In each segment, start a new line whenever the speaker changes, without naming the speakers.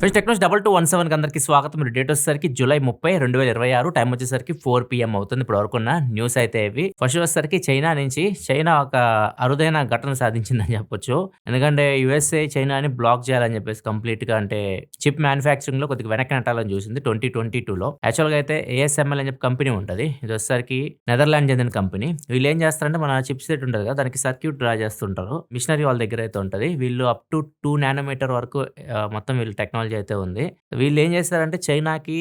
First Technos 2217 అందరికి స్వాగతం. మీరు డేట్ వచ్చేసరికి జూలై 30, 2026 టైం వచ్చేసరికి 4 PM అవుతుంది. ఇప్పటి వరకున్న న్యూస్ అయితే ఇవి. ఫస్ట్ వచ్చేసరికి చైనా ఒక అరుదైన ఘటన సాధించిందని చెప్పొచ్చు. ఎందుకంటే యూఎస్ఏ చైనాని బ్లాక్ చేయాలని చెప్పేసి కంప్లీట్‌గా అంటే చిప్ మ్యానుఫ్యాక్చరింగ్‌లో కొద్దిగా వెనక్కి నెట్టాలని చూసింది 2022లో. యాక్చువల్‌గా అయితే ఏఎస్ఎంఎల్ అని చెప్పి కంపెనీ ఉంటది. ఇది వచ్చేసరికి నెదర్లాండ్ చెందిన కంపెనీ. వీళ్ళు ఏం చేస్తారంటే మన చిప్ సెట్ ఉంటది కదా! దానికి సర్క్యూట్ డ్రా చేస్తుంటారు. మిషనరీ వాళ్ళ దగ్గర అయితే ఉంటది. వీళ్ళు అప్ టు 2 నానోమీటర్ వరకు మొత్తం వీళ్ళ టెక్నాలజీ అయితే ఉంది. వీళ్ళేం చేశారంటే చైనాకి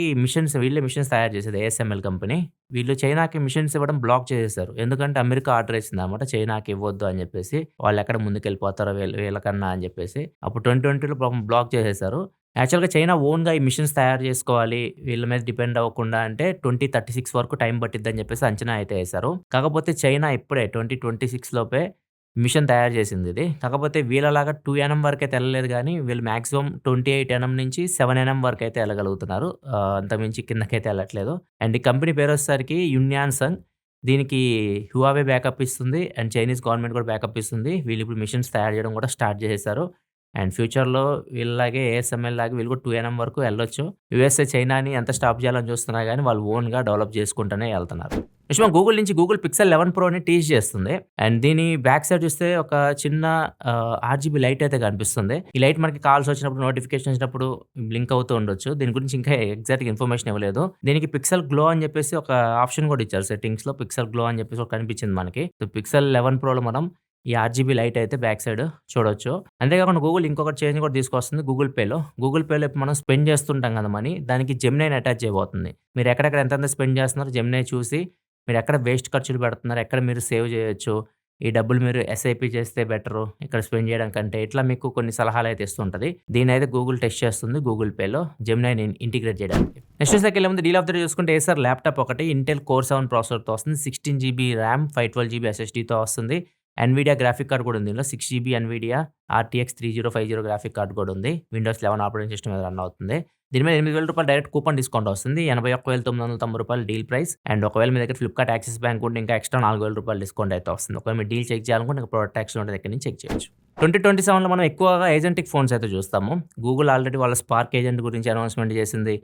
వీళ్ళే మిషన్స్ తయారు చేసేది ఏఎస్ఎంఎల్ కంపెనీ. వీళ్ళు చైనాకి మిషన్స్ ఇవ్వడం బ్లాక్ చేసేసారు. ఎందుకంటే అమెరికా ఆర్డర్ ఇచ్చిందన్నమాట. చైనాకి ఇవ్వొద్దు అని చెప్పేసి. వాళ్ళెక్కడ ముందుకెళ్ళిపోతారో వీళ్ళకన్నా అని చెప్పేసి. అప్పుడు 2020లో పాపం బ్లాక్ చేసేసారు. యాక్చువల్‌గా చైనా ఓన్‌గా ఈ మిషన్స్ తయారు చేసుకోవాలి. వీళ్ళ మీద డిపెండ్ అవ్వకుండా అంటే 2036 వరకు టైం పట్టిద్దని చెప్పేసి అంచనా అయితే ఏసారు. కాకపోతే చైనా ఇప్పుడే 2026 లోపే మిషన్ తయారు చేసిందిది. కాకపోతే వీళ్ళలాగా 2 ఎనం వరకైతే ఎళ్ళలేదు గానీ, వీళ్ళు మాక్సిమం 28 ఎనం నుంచి 7 ఎనం వరకైతే ఎళ్ళగలుగుతున్నారు. అంతకుమించి కిందకైతే ఎళ్ళట్లేదు. అండ్ ఈ కంపెనీ పేరొచ్చేసరికి యున్యాన్సంగ్. దీనికి హువావే బ్యాకప్ ఇస్తుంది. అండ్ చైనీస్ గవర్నమెంట్ కూడా బ్యాకప్ ఇస్తుంది. వీళ్ళిప్పుడు మిషన్స్ తయారు చేయడం కూడా స్టార్ట్ చేసేసారు. అండ్ ఫ్యూచర్‌లో వీళ్ళలాగే ఏఎస్ఎంఎల్ లాగా వీళ్ళు కూడా 2 ఎనం వరకు ఎళ్ళొచ్చు. యూఎస్ఏ చైనాని ఎంత స్టాప్ చేయాలని చూస్తున్నా గానీ, వాళ్ళు ఓన్‌గా డెవలప్ చేసుకుంటూనే ఎళ్తున్నారు. నెక్స్ట్ మనం గూగుల్ నుంచి గూగుల్ పిక్సెల్ 11 ప్రోని టీజ్ చేస్తుంది. అండ్ దీని బ్యాక్ సైడ్ చూస్తే ఒక చిన్న ఆర్‌జీబీ లైట్ అయితే కనిపిస్తుంది. ఈ లైట్ మనకి కాల్స్ వచ్చినప్పుడు, నోటిఫికేషన్ వచ్చినప్పుడు బ్లింక్ అవుతూ ఉండొచ్చు. దీని గురించి ఇంకా ఎగ్జాక్ట్‌గా ఇన్ఫర్మేషన్ ఇవ్వలేదు. దీనికి పిక్సెల్ గ్లో అని చెప్పేసి ఒక ఆప్షన్ కూడా ఇచ్చారు సెట్టింగ్స్‌లో. పిక్సెల్ గ్లో అని చెప్పేసి ఒకటి కనిపించింది మనకి. సో, పిక్సెల్ 11 ప్రోలో మనం ఈ ఆర్‌జీబీ లైట్ అయితే బ్యాక్ సైడ్ చూడొచ్చు. అంతేకాకుండా గూగుల్ ఇంకొక చేంజ్ కూడా తీసుకొస్తుంది గూగుల్ పేలో. గూగుల్ పేలో ఇప్పుడు మనం స్పెండ్ చేస్తుంటాం కదా మనీ. దానికి జెమినైని అటాచ్ చేయబోతుంది. మీరు ఎక్కడెక్కడ ఎంతెంత స్పెండ్ చేస్తున్నారో జెమినై చూసి మీరెక్కడ వేస్ట్ ఖర్చులు పెడుతున్నారు, ఎక్కడ మీరు సేవ్ చేయొచ్చు, ఈ డబ్బులు మీరు ఎస్ఐపి చేస్తే బెటరు, ఇక్కడ స్పెండ్ చేయడం కంటే ఇట్లా మీకు కొన్ని సలహాలైతే ఇస్తుంటది. దీన్నైతే గూగుల్ టెస్ట్ చేస్తుంది గూగుల్ పేలో జెమినైని ఇంటిగ్రేట్ చేయడానికి. నెక్స్ట్ వచ్చేసరికి ముందు డీల్ ఆఫ్ ద డే చూసుకుంటే ఏసర్ ల్యాప్‌టాప్ ఒకటి ఇంటెల్ కోర్ 7 ప్రాసెసర్‌తో వస్తుంది. 16 జీబీ ర్యామ్, 512 జీబీ ఎస్ఎస్‌డీతో వస్తుంది. ఎన్విడియా గ్రాఫిక్ కార్డ్ కూడా ఉంది దీనిలో. 6 GB Nvidia RTX 3050 graphic card కూడా ఉంది. విండోస్ 11 ఆపరేటింగ్ సిస్టమ్ మీద రన్ అవుతుంది. దీని మీద రూ. 8,000 డైరెక్ట్ కూపన్ డిస్కౌంట్ వస్తుంది. రూ. 81,990 డీల్ ప్రైస్. అండ్ ఒకవేళ మీ దగ్గర ఫ్లిప్‌కార్ట్, యాక్సిస్ బ్యాంక్ ఉంటే ఇంకా ఎక్స్ట్రా రూ. 4,000 డిస్కౌంట్ అయితే వస్తుంది. ఒకవేళ మీరు డీల్ చెక్ చేయాలనుకుంటే ఇంకా ప్రొడక్ట్ ట్యాక్స్ ఉంటే దగ్గర నుంచి చెక్ చేయొచ్చు. 2027లో మనం ఎక్కువగా ఏజెంటిక్ ఫోన్స్ అయితే చూస్తాము. గూగుల్ ఆల్రెడీ వాళ్ళ స్పార్క్ ఏజెంట్ గురించి అనౌన్స్‌మెంట్ చేసింది.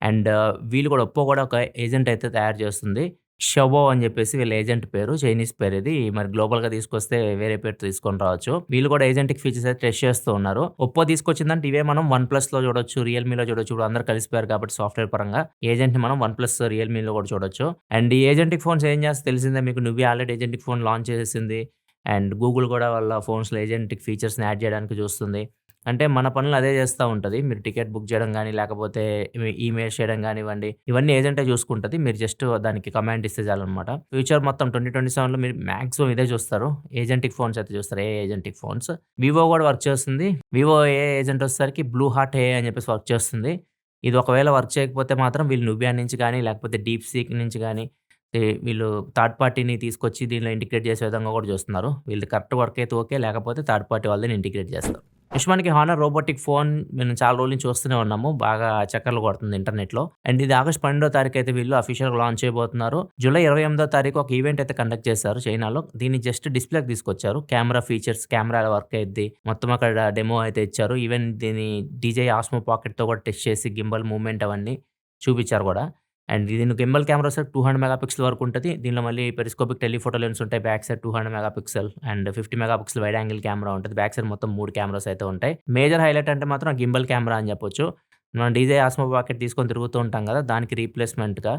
అండ్ వీళ్ళు కూడా ఒప్పో కూడా ఒక ఏజెంట్ అయితే తయారు చేస్తుంది. షవో అని చెప్పేసి వీళ్ళ ఏజెంట్ పేరు. చైనీస్ పేరు ఇది. మరి గ్లోబల్‌గా తీసుకొస్తే వేరే పేరుతో తీసుకొని రావచ్చు. వీళ్ళు కూడా ఏజెంటిక్ ఫీచర్స్ అయితే టెస్ట్ చేస్తూ ఉన్నారు. ఒప్పో తీసుకొచ్చిందంటే ఇవే మనం వన్ ప్లస్‌లో చూడొచ్చు, రియల్‌మీలో చూడొచ్చు. ఇప్పుడు అందరూ కలిసిపోయారు కాబట్టి సాఫ్ట్‌వేర్ పరంగా ఏజెంట్‌ని మనం వన్ ప్లస్, రియల్‌మీలో కూడా చూడొచ్చు. అండ్ ఈ ఏజెంటిక్ ఫోన్స్ ఏం చేస్తాయో తెలిసిందే మీకు. నువ్వే ఆల్రెడీ ఏజెంటిక్ ఫోన్ లాంచ్ చేసేసింది. అండ్ గూగుల్ కూడా వాళ్ళ ఫోన్స్‌లో ఏజెంటిక్ ఫీచర్స్‌ని యాడ్ చేయడానికి చూస్తుంది. అంటే మన పనులు అదే చేస్తా ఉంటది. మీరు టికెట్ బుక్ చేయడం గాని, లేకపోతే ఈమెయిల్స్ చేయడం గానివ్వండి, ఇవన్నీ ఏజెంటే చూసుకుంటది. మీరు జస్ట్ దానికి కమాండ్ ఇస్తే చాలనమాట. ఫ్యూచర్ మొత్తం 2027లో మీరు మాక్సిమం ఇదే చూస్తారు. ఏజెంటిక్ ఫోన్స్ అయితే చూస్తారు. Agentic phones. వివో కూడా వర్క్ చేస్తుంది. వివో ఏజెంట్ వచ్చేసరికి బ్లూ హార్ట్ అని చెప్పేసి వర్క్ చేస్తుంది. ఇది ఒకవేళ వర్క్ చేయకపోతే మాత్రం వీళ్ళు నుబియా నుంచి గాని, లేకపోతే డీప్ సీక్ నుంచి గాని వీళ్ళు థర్డ్ పార్టీని తీసుకొచ్చి దీనిలో ఇంటిగ్రేట్ చేసే విధంగా కూడా చూస్తున్నారు. వీళ్ళది కరెక్ట్ వర్క్ అయితే ఓకే. లేకపోతే థర్డ్ పార్టీ వాళ్ళని ఇంటిగ్రేట్ చేస్తారు. నెక్స్ట్ మనకి హానర్ రోబోటిక్ ఫోన్ మనం చాలా రోజుల నుంచి చూస్తూనే ఉన్నాము. బాగా చక్కర్లు కొడుతుంది ఇంటర్నెట్‌లో. అండ్ ఇది ఆగస్ట్ 12వ తారీఖు అయితే వీళ్ళు అఫీషియల్‌గా లాంచ్ చేయబోతున్నారు. జూలై 28వ తారీఖు ఒక ఈవెంట్ అయితే కండక్ట్ చేశారు చైనాలో. దీన్ని జస్ట్ డిస్‌ప్లేకి తీసుకొచ్చారు. కెమెరా ఫీచర్స్, కెమెరా ఎలా వర్క్ అయిద్ది, మొత్తం అక్కడ డెమో అయితే ఇచ్చారు. ఈవెన్ దీని డీజే ఆస్మో పాకెట్‌తో కూడా టెస్ట్ చేసి గింబల్ మూవ్‌మెంట్ అవన్నీ చూపించారు కూడా. అండ్ దీని గింబల్ కెమెరా వచ్చేసరికి 200 మెగా పిక్సెల్ వరకు ఉంటది. దీనిలో మళ్ళీ పెరిస్కోపిక్ టెలిఫోటో లెన్స్ ఉంటాయి. Back side 200 mega pixel and 50 mega pixel wide angle camera ఉంటది. బ్యాక్ సైడ్ మొత్తం 3 కెమెరాస్ అయితే ఉంటాయి. మేజర్ హైలైట్ అంటే మాత్రం గింబల్ కెమెరా అని చెప్పొచ్చు. మనం డీజే ఆస్మో పాకెట్ తీసుకొని తిరుగుతూ ఉంటాం కదా! దానికి రీప్లేస్‌మెంట్‌గా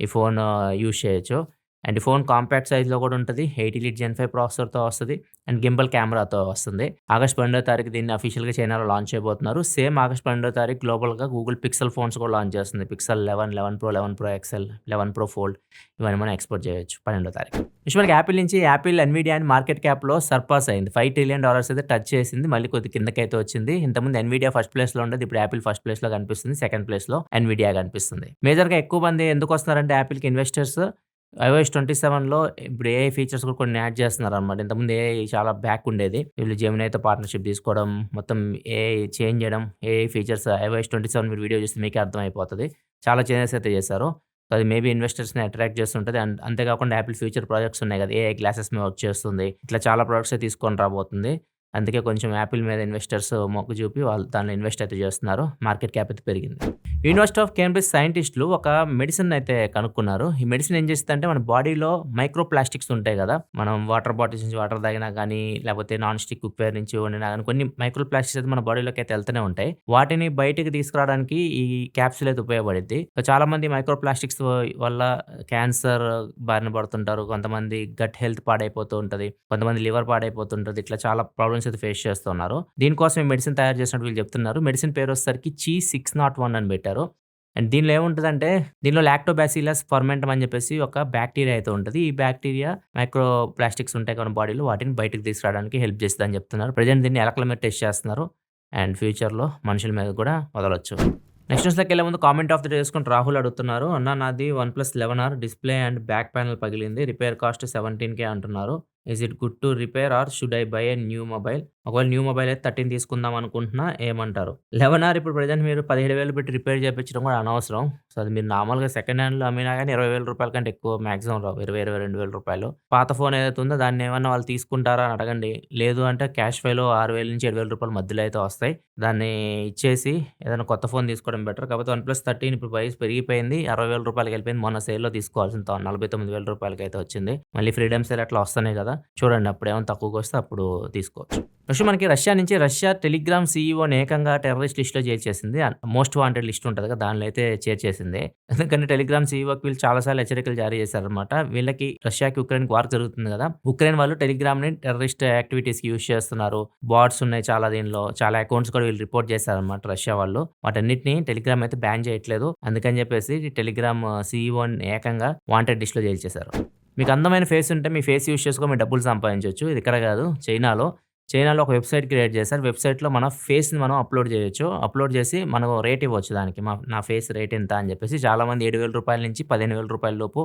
ఈ ఫోన్ యూజ్ చేయొచ్చు. అండ్ ఈ ఫోన్ కాంపాక్ట్ సైజ్‌లో కూడా ఉంటది. 8 ఎలీట్ జెన్ 5 ప్రాసెసర్‌తో వస్తది. అండ్ గింబల్ కెమెరాతో వస్తుంది. ఆగస్ట్ 12వ తారీఖు దీన్ని అఫీషియల్‌గా చైనాలో లాంచ్ చేయబోతున్నారు. సేమ్ ఆగస్ట్ 12వ తారీఖు గ్లోబల్‌గా గూగుల్ పిక్సెల్ ఫోన్స్ కూడా లాంచ్ చేస్తుంది. Pixel 11, 11 pro, 11 pro XL, 11 pro fold ఇవన్నీ మనం ఎక్స్‌పోర్ట్ చేయొచ్చు 12వ తారీఖు. నెక్స్ట్ మనకి యాపిల్ నుంచి యాపిల్ ఎన్విడియా అని మార్కెట్ క్యాప్‌లో సర్పాస్ అయింది. $5 ట్రిలియన్ అయితే టచ్ చేసింది. మళ్ళీ కొద్దిగా కిందకైతే వచ్చింది. ఇంతకుముందు ఎన్విడియా ఫస్ట్ ప్లేస్‌లో ఉండేది. ఇప్పుడు యాపిల్ ఫస్ట్ ప్లేస్‌లో కనిపిస్తుంది. సెకండ్ ప్లేస్‌లో ఎన్విడియా కనిపిస్తుంది. మేజర్‌గా ఎక్కువ మంది ఎందుకు వస్తున్నారంటే యాపిల్‌కి ఇన్వెస్టర్స్ iOS 27లో ఇప్పుడు ఏఐ ఫీచర్స్ కూడా కొన్ని యాడ్ చేస్తున్నారనమాట. ఇంతకుముందు ఏఐ చాలా బ్యాక్ ఉండేది. వీళ్ళు జెమినైతో పార్ట్నర్‌షిప్ తీసుకోవడం, మొత్తం ఏఐ చేంజ్ చేయడం, ఏఐ ఫీచర్స్ iOS 27 మీరు వీడియో చూస్తే మీకే అర్థమైపోతది. చాలా చేంజెస్ అయితే చేశారు. సో, అది మేబీ ఇన్వెస్టర్స్‌ని అట్రాక్ట్ చేస్తుంటది. అండ్ అంతేకాకుండా యాపిల్ ఫ్యూచర్ ప్రాజెక్ట్స్ ఉన్నాయి కదా! ఏఐ గ్లాసెస్ మీద వర్క్ చేస్తుంది. ఇట్లా చాలా ప్రొడక్ట్సే తీసుకొని రాబోతుంది. అందుకే కొంచెం యాపిల్ మీద ఇన్వెస్టర్స్ మొగ్గు చూపి వాళ్ళు దానిలో ఇన్వెస్ట్ అయితే చేస్తున్నారు. మార్కెట్ క్యాప్ అయితే పెరిగింది. యూనివర్సిటీ ఆఫ్ కేంబ్రిడ్జ్ సైంటిస్టులు ఒక మెడిసిన్ అయితే కనుక్కున్నారు. ఈ మెడిసిన్ ఏం చేస్తదంటే మన బాడీలో మైక్రో ప్లాస్టిక్స్ ఉంటాయి కదా! మనం వాటర్ బాటిల్స్ నుంచి వాటర్ తాగినా గానీ, లేకపోతే నాన్ స్టిక్ కుక్‌వేర్ నుంచి వండినా గానీ కొన్ని మైక్రో ప్లాస్టిక్స్ అయితే మన బాడీలోకి అయితే ఎళ్తూనే ఉంటాయి. వాటిని బయటికి తీసుకురావడానికి ఈ క్యాప్సూల్ అయితే ఉపయోగపడిద్ది. సో, చాలామంది మైక్రో ప్లాస్టిక్స్ వల్ల క్యాన్సర్ బారిన పడుతుంటారు. కొంతమంది గట్ హెల్త్ పాడైపోతూ ఉంటది. కొంతమంది లివర్ పాడైపోతుంటది. ఇట్లా చాలా ప్రాబ్లమ్స్ అయితే ఫేస్ చేస్తున్నారు. దీనికోసం ఈ మెడిసిన్ తయారు చేసినట్టు వీళ్ళు చెప్తున్నారు. మెడిసిన్ పేరొచ్చేసరికి Chi601 అని పెట్టారు. అండ్ దీనిలో ఏముంటదంటే దీనిలో లాక్టోబాసిల్లస్ ఫర్మెంటమ్ అని చెప్పేసి ఒక బ్యాక్టీరియా అయితే ఉంటది. ఈ బ్యాక్టీరియా మైక్రో ప్లాస్టిక్స్ ఉంటాయి మన బాడీలో వాటిని బయటకి తీసుకురావడానికి హెల్ప్ చేస్తదని చెప్తున్నారు. ప్రెజెంట్ దీన్ని ఎలకల మీద టెస్ట్ చేస్తున్నారు. అండ్ ఫ్యూచర్‌లో మనుషుల మీద కూడా వదలొచ్చు. నెక్స్ట్ న్యూస్‌లోకెళ్ళే ముందు కామెంట్ ఆఫ్ ది డే చేసుకుంటూ రాహుల్ అడుగుతున్నారు. అన్న నాది OnePlus 11R display and back panel పగిలింది. రిపేర్ కాస్ట్ 17K అంటున్నారు. Is it good to repair or should I by a new mobile? ఒకవేళ న్యూ మొబైల్ అయితే 13 తీసుకుందాం అనుకుంటున్నా ఏమంటారు? 11R ఇప్పుడు ప్రెజెంట్ మీరు 17,000 పెట్టి రిపేర్ చేపించడం కూడా అనవసరం. సో, అది మీరు నార్మల్‌గా సెకండ్ హ్యాండ్‌లో అమ్మినా గానీ రూ. 20,000 కంటే ఎక్కువ మాక్సిమం రావు. 22,000 పాత ఫోన్ ఏదైతే ఉందో దాన్ని ఏమన్నా వాళ్ళు తీసుకుంటారా అని అడగండి. లేదు అంటే క్యాష్ ఫైలో రూ. 6,000-7,000 మధ్యలో అయితే వస్తాయి. దాన్ని ఇచ్చేసి ఏదైనా కొత్త ఫోన్ తీసుకోవడం బెటర్. కాకపోతే OnePlus 13 ఇప్పుడు ప్రైస్ పెరిగిపోయింది. రూ. 60,000 వెళ్ళిపోయింది. మొన్న సేల్‌లో తీసుకోవాల్సింది రూ. 49,000 అయితే వచ్చింది. మళ్ళీ ఫ్రీడమ్ సేల్ అట్లా వస్తున్నాయి కదా! చూడండి అప్పుడేమన్నా తక్కువకొస్తే అప్పుడు తీసుకోవచ్చు. నెక్స్ట్ మనకి రష్యా టెలిగ్రామ్ సీఈఓని ఏకంగా టెర్రరిస్ట్ లిస్ట్‌లో చేర్చేసింది. మోస్ట్ వాంటెడ్ లిస్ట్ ఉంటది కదా! దానిలో అయితే చేర్చేసింది. ఎందుకంటే టెలిగ్రామ్ సీఈఓకి వీళ్ళు చాలా సార్లు హెచ్చరికలు జారీ చేశారన్నమాట. వీళ్ళకి రష్యాకి, ఉక్రెయిన్‌కి వార్ జరుగుతుంది కదా! ఉక్రెయిన్ వాళ్ళు టెలిగ్రామ్‌ని టెర్రరిస్ట్ యాక్టివిటీస్‌కి యూజ్ చేస్తున్నారు. బాట్స్ ఉన్నాయి చాలా దీనిలో. చాలా అకౌంట్స్ కూడా వీళ్ళు రిపోర్ట్ చేశారన్నమాట రష్యా వాళ్ళు. వాటన్నిటిని టెలిగ్రామ్ అయితే బ్యాన్ చేయట్లేదు. అందుకని చెప్పేసి టెలిగ్రామ్ సీఈఓని ఏకంగా వాంటెడ్ లిస్ట్‌లో చేర్చేశారు. మీకు అందమైన ఫేస్ ఉంటే మీ ఫేస్ యూజ్ చేసుకొని మీరు డబ్బులు సంపాదించొచ్చు. ఇది ఇక్కడ కాదు చైనాలో ఒక వెబ్‌సైట్ క్రియేట్ చేశారు. వెబ్‌సైట్‌లో మన ఫేస్‌ని మనం అప్‌లోడ్ చేయొచ్చు. అప్‌లోడ్ చేసి మనం రేట్ ఇవ్వచ్చు దానికి. నా ఫేస్ రేట్ ఇంత అని చెప్పేసి చాలామంది రూ. 7,000 నుంచి రూ. 15,000 లోపు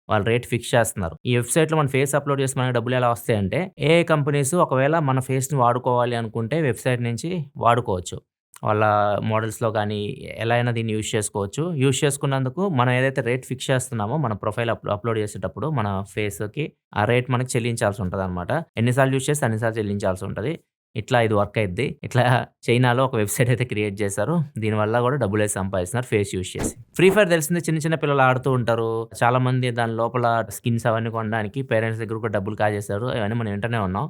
వాళ్ళు రేట్ ఫిక్స్ చేస్తున్నారు. ఈ వెబ్‌సైట్‌లో మన ఫేస్ అప్‌లోడ్ చేసి మనకు డబ్బులు ఎలా వస్తాయంటే ఏఐ కంపెనీస్ ఒకవేళ మన ఫేస్‌ని వాడుకోవాలి అనుకుంటే వెబ్‌సైట్ నుంచి వాడుకోవచ్చు. వాళ్ళ మోడల్స్‌లో గానీ ఎలా అయినా దీన్ని యూజ్ చేసుకోవచ్చు. యూజ్ చేసుకున్నందుకు మనం ఏదైతే రేట్ ఫిక్స్ చేస్తున్నామో మన ప్రొఫైల్ అప్‌లోడ్ చేసేటప్పుడు మన ఫేస్‌కి ఆ రేట్ మనకి చెల్లించాల్సి ఉంటదనమాట. ఎన్ని సార్లు యూజ్ చేస్తే అన్ని సార్లు చెల్లించాల్సి ఉంటది. ఇట్లా ఇది వర్క్ అయిద్ది. ఇట్లా చైనాలో ఒక వెబ్‌సైట్ అయితే క్రియేట్ చేశారు. దీనివల్ల కూడా డబ్బులైతే సంపాదిస్తున్నారు ఫేస్ యూజ్ చేసి. ఫ్రీ ఫైర్ తెలిసిందే చిన్న చిన్న పిల్లలు ఆడుతూ ఉంటారు. చాలామంది దాని లోపల స్కిన్స్ అవన్నీ కొనడానికి పేరెంట్స్ దగ్గర కూడా డబ్బులు కాజేశారు. ఇవన్నీ మనం వింటూనే ఉన్నాం.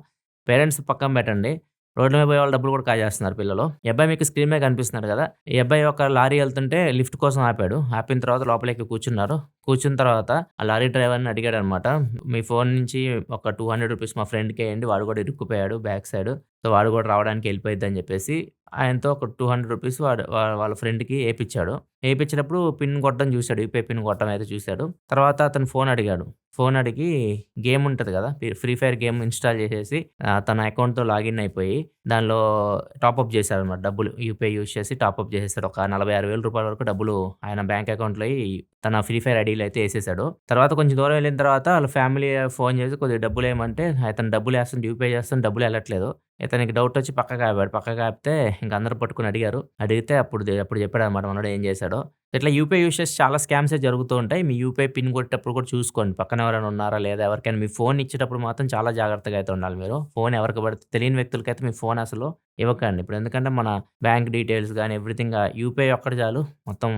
పేరెంట్స్ పక్కన పెట్టండి. రోడ్ల మీద పోయే వాళ్ళ డబ్బులు కూడా కాజేస్తున్నారు పిల్లలు. ఈ అబ్బాయి మీకు స్క్రీన్ మీద కనిపిస్తున్నాడు కదా! ఈ అబ్బాయి ఒక లారీ ఎళ్తుంటే లిఫ్ట్ కోసం ఆపాడు. ఆపిన తర్వాత లోపలెక్కి కూర్చున్నారు. కూర్చున్న తర్వాత ఆ లారీ డ్రైవర్‌ని అడిగాడనమాట. మీ ఫోన్ నుంచి ఒక $200 మా ఫ్రెండ్‌కేయండి. వాడు కూడా ఇరుక్కుపోయాడు బ్యాక్ సైడ్. సో, వాడు కూడా రావడానికి హెల్ప్ చెప్పేసి ఆయనతో ఒక $200 వాడు వాళ్ళ ఫ్రెండ్‌కి ఏపిచ్చాడు. ఏపిచ్చినప్పుడు పిన్ కొట్టడం చూసాడు. యూపీఐ పిన్ కొట్టడం అయితే చూసాడు. తర్వాత అతను ఫోన్ అడిగాడు. ఫోన్ అడిగి గేమ్ ఉంటది కదా! ఫ్రీ ఫైర్ గేమ్ ఇన్‌స్టాల్ చేసేసి తన అకౌంట్‌తో లాగిన్ అయిపోయి దానిలో టాపప్ చేశాడనమాట డబ్బులు. యూపీఐ యూజ్ చేసి టాపప్ చేసేసాడు. ఒక రూ. 46,000 వరకు డబ్బులు ఆయన బ్యాంక్ అకౌంట్‌లోయి తన ఫ్రీ ఫైర్ ఐడీలో అయితే ఏసేసాడు. తర్వాత కొంచెం దూరం వెళ్ళిన తర్వాత వాళ్ళ ఫ్యామిలీ ఫోన్ చేసి కొద్దిగా డబ్బులేయమంటే అతను డబ్బులేస్తుంటే యూపీఐ చేస్తుంటే డబ్బులు ఎళ్ళట్లేదు. ఇతనికి డౌట్ వచ్చి పక్కకి ఆపాడు. పక్కకి ఆపితే ఇంక అందరూ పట్టుకొని అడిగారు. అడిగితే అప్పుడు చెప్పాడనమాట మనోడు ఏం చేశాడో. ఇట్లా యూపీఐ యూజ్ చేసి చాలా స్కామ్సే జరుగుతూ ఉంటాయి. మీ యూపీఐ పిన్ కొట్టేటప్పుడు కూడా చూసుకోండి. పక్కన ఎవరైనా ఉన్నారా లేదా ఎవరికైనా మీ ఫోన్ ఇచ్చేటప్పుడు మాత్రం చాలా జాగ్రత్తగా అయితే ఉండాలి మీరు. ఫోన్ ఎవరికి పడితే తెలియని వ్యక్తులకైతే మీ ఫోన్ అసలు ఇవ్వకండి. ఇప్పుడు ఎందుకంటే మన బ్యాంక్ డీటెయిల్స్ గానీ ఎవ్రీథింగ్ యూపీఐ ఒక్కటి చాలు మొత్తం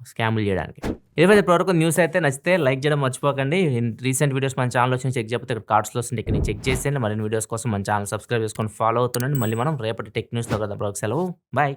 స్కామ్‌లు చేయడానికి. ఇదే ఇప్పటివరకు న్యూస్ అయితే నచ్చితే లైక్ చేయడం మర్చిపోకండి. రీసెంట్ వీడియోస్ మన ఛానెల్‌లో వచ్చిన చెక్ చేయకపోతే ఇక్కడ కార్డ్స్‌లో వస్తుంది. ఇక్కడ నుంచి చెక్ చేసేయండి. మరిన్ని వీడియోస్ కోసం మన ఛానెల్ సబ్స్క్రైబ్ చేసుకొని ఫాలో అవుతుండండి. మళ్ళీ మనం రేపటి టెక్ న్యూస్‌లో కలుద్దాం. సెలవు. బాయ్.